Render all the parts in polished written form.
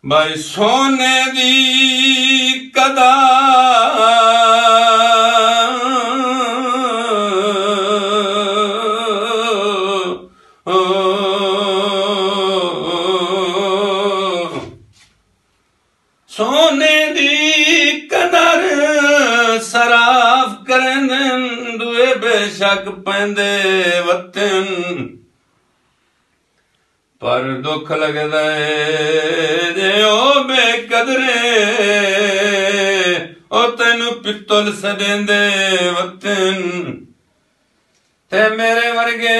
भाई सोने दी कदा सोने दी कदर सराफ करन दुए बेशक पैंदे वतन पर दुख लगदा जे ओ बेकदरे ओ तैनू पित्तल सदेंदे वतन ते मेरे वर्गे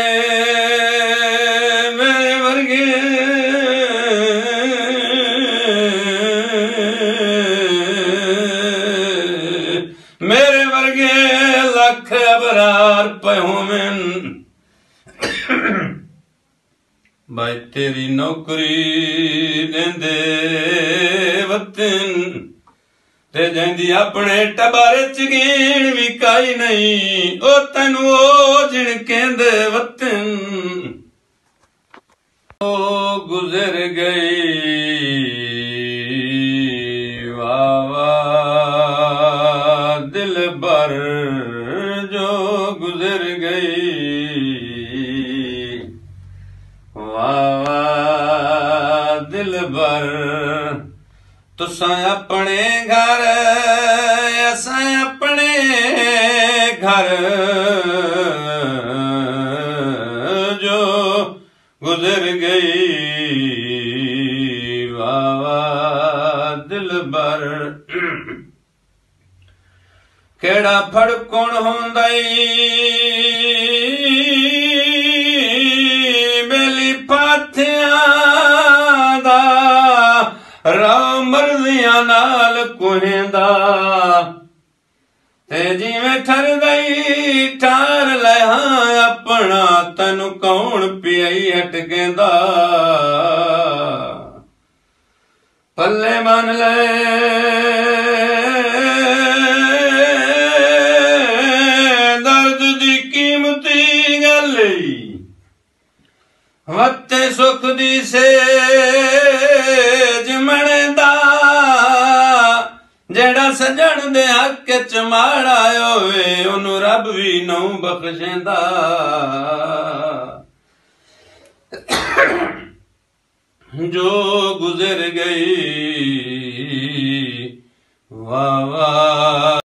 लख अबरार पे होवन भाई तेरी नौकरी देंदे वतन ते जंदी अपने टबारे च गीण भी काई नहीं ओ तैनू ओ जिन कहंदे वतन ओ गुजर गई वाह वाह दिल भर जो गुजर गई वाह वाह दिल भर तुसां अपने घर असां अपने घर जो गुजर गई वाह वाह दिल भर केड़ा फड़कुण होंदई बेली फाथियां दा राव मर्जियां नाल कुहेंदा ते जिवें ठरदई ठार लहा अपना तैनू कौन पियाई हटकेंदा पल्ले मन ले वत्ते सुख दी सेज मणदा जेड़ा सजण दे हक च माड़ा होवे ओनू रब भी नौ बख्शेंदा जो गुजर गई वाह वाह